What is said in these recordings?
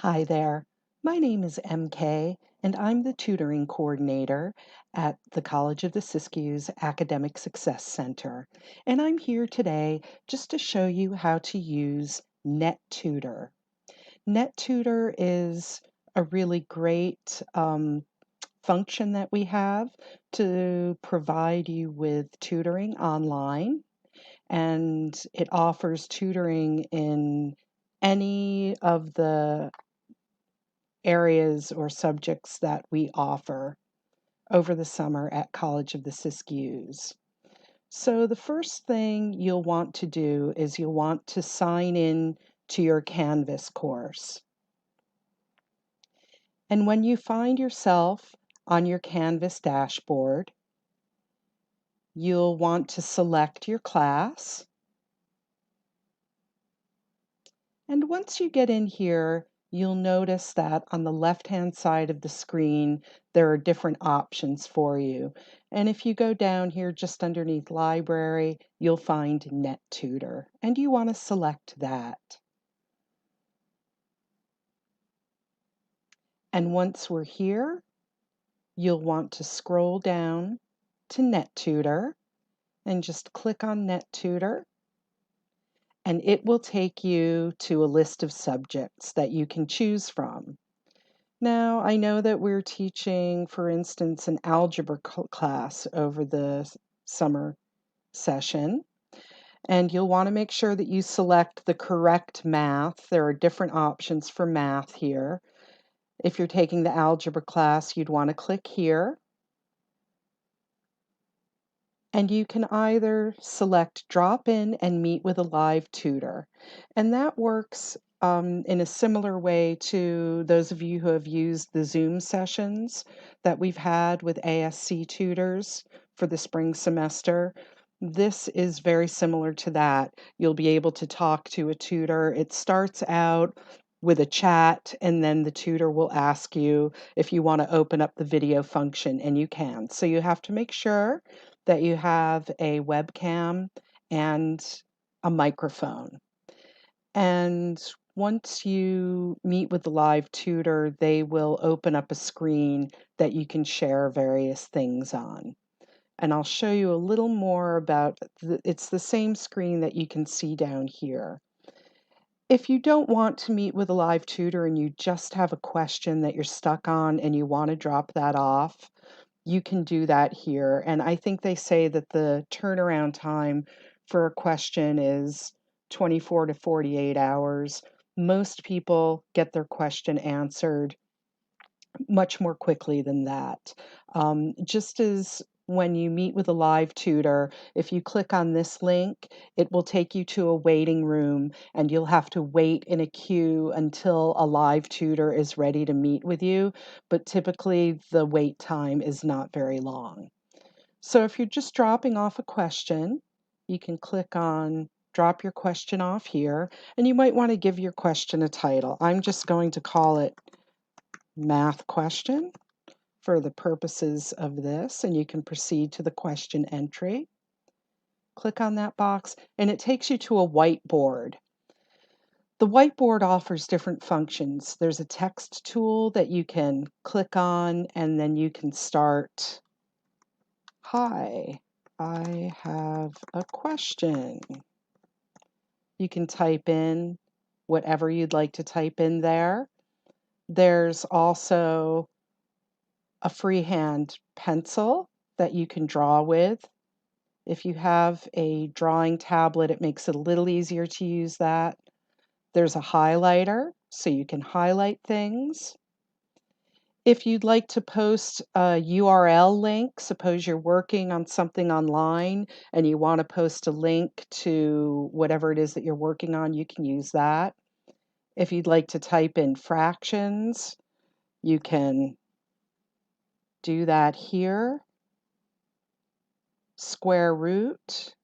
Hi there. My name is MK, and I'm the tutoring coordinator at the College of the Siskiyous Academic Success Center. And I'm here today just to show you how to use NetTutor. NetTutor is a really great function that we have to provide you with tutoring online, and it offers tutoring in any of the areas or subjects that we offer over the summer at College of the Siskiyous. So the first thing you'll want to do is you'll want to sign in to your Canvas course. And when you find yourself on your Canvas dashboard, you'll want to select your class. And once you get in here, you'll notice that on the left-hand side of the screen, there are different options for you. And if you go down here just underneath Library, you'll find NetTutor, and you want to select that. And once we're here, you'll want to scroll down to NetTutor and just click on NetTutor, and it will take you to a list of subjects that you can choose from. Now, I know that we're teaching, for instance, an algebra class over the summer session, and you'll want to make sure that you select the correct math. There are different options for math here. If you're taking the algebra class, you'd want to click here. And you can either select drop in and meet with a live tutor. And that works in a similar way to those of you who have used the Zoom sessions that we've had with ASC tutors for the spring semester. This is very similar to that. You'll be able to talk to a tutor. It starts out with a chat, and then the tutor will ask you if you want to open up the video function, and you can. So you have to make sure that you have a webcam and a microphone. And once you meet with the live tutor, they will open up a screen that you can share various things on. And I'll show you a little more about, it's the same screen that you can see down here. If you don't want to meet with a live tutor and you just have a question that you're stuck on and you want to drop that off, you can do that here. And I think they say that the turnaround time for a question is 24 to 48 hours. Most people get their question answered much more quickly than that. Just as when you meet with a live tutor, if you click on this link, it will take you to a waiting room, and you'll have to wait in a queue until a live tutor is ready to meet with you. But typically, the wait time is not very long. So if you're just dropping off a question, you can click on drop your question off here, and you might want to give your question a title. I'm just going to call it math question for the purposes of this, and you can proceed to the question entry. Click on that box, and it takes you to a whiteboard. The whiteboard offers different functions. There's a text tool that you can click on, and then you can start, "Hi, I have a question." You can type in whatever you'd like to type in there. There's also a freehand pencil that you can draw with. If you have a drawing tablet, it makes it a little easier to use that. There's a highlighter, so you can highlight things. If you'd like to post a URL link, suppose you're working on something online and you want to post a link to whatever it is that you're working on, you can use that. If you'd like to type in fractions, you can do that here. Square root,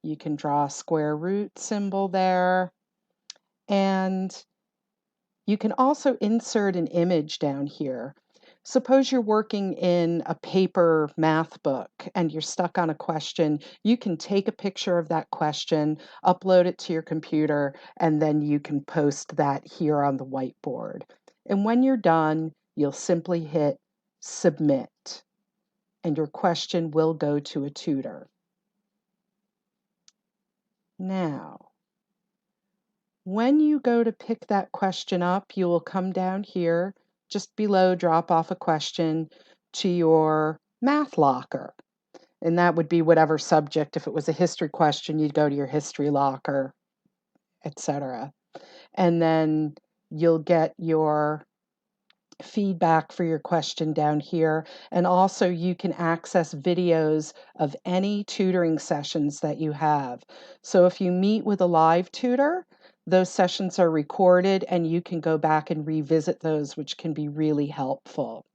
you can draw a square root symbol there. And you can also insert an image down here. Suppose you're working in a paper math book and you're stuck on a question. You can take a picture of that question, upload it to your computer, and then you can post that here on the whiteboard. And when you're done, you'll simply hit submit, and your question will go to a tutor. Now, when you go to pick that question up, you will come down here just below drop off a question to your math locker. And that would be whatever subject. If it was a history question, you'd go to your history locker, etc. And then you'll get your feedback for your question down here. And also you can access videos of any tutoring sessions that you have. So if you meet with a live tutor, those sessions are recorded and you can go back and revisit those, which can be really helpful.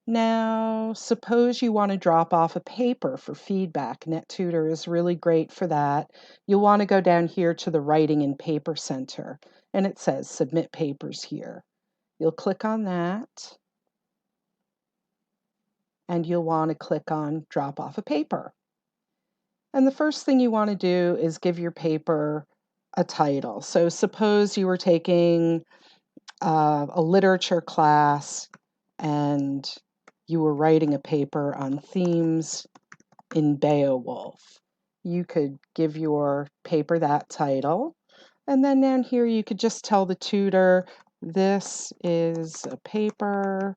Now, suppose you want to drop off a paper for feedback. NetTutor is really great for that. You'll want to go down here to the Writing and Paper Center, and it says Submit Papers here. You'll click on that, and you'll want to click on Drop Off a Paper. And the first thing you want to do is give your paper a title. So suppose you were taking a literature class and you were writing a paper on themes in Beowulf. You could give your paper that title. And then down here, you could just tell the tutor, this is a paper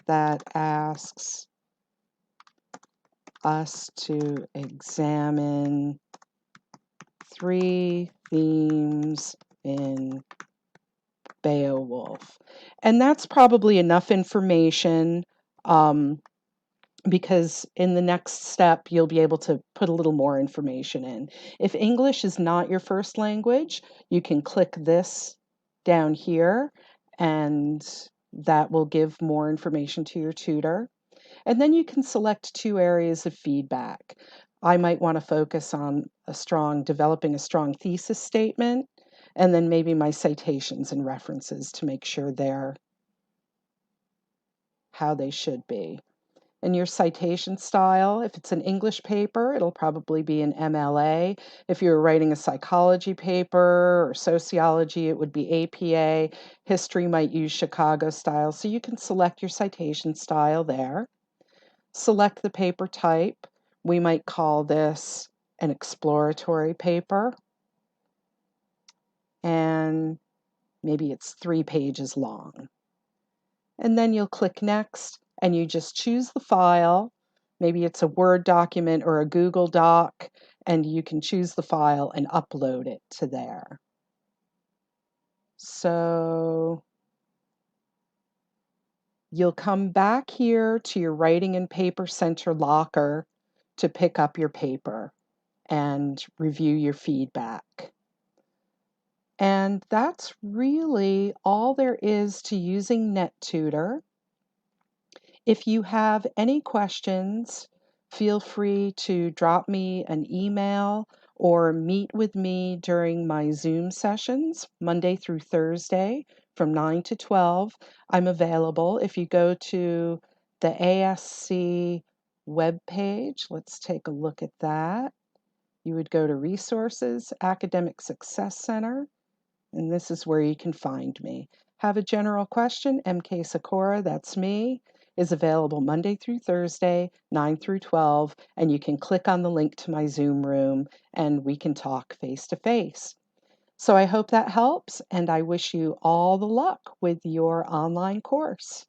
that asks us to examine 3 themes in Beowulf. And that's probably enough information because in the next step, you'll be able to put a little more information in. If English is not your first language, you can click this down here, and that will give more information to your tutor. And then you can select 2 areas of feedback. I might want to focus on developing a strong thesis statement, and then maybe my citations and references to make sure they're how they should be. And your citation style, if it's an English paper, it'll probably be an MLA. If you're writing a psychology paper or sociology, it would be APA. History might use Chicago style. So you can select your citation style there. Select the paper type. We might call this an exploratory paper. And maybe it's 3 pages long. And then you'll click Next, and you just choose the file. Maybe it's a Word document or a Google Doc, and you can choose the file and upload it to there. So you'll come back here to your Writing and Paper Center locker to pick up your paper and review your feedback. And that's really all there is to using NetTutor. If you have any questions, feel free to drop me an email or meet with me during my Zoom sessions, Monday through Thursday from 9 to 12. I'm available. If you go to the ASC webpage, let's take a look at that. You would go to Resources, Academic Success Center, and this is where you can find me. Have a general question? Emkay Sikora, that's me, is available Monday through Thursday, 9 through 12, and you can click on the link to my Zoom room and we can talk face to face. So I hope that helps, and I wish you all the luck with your online course.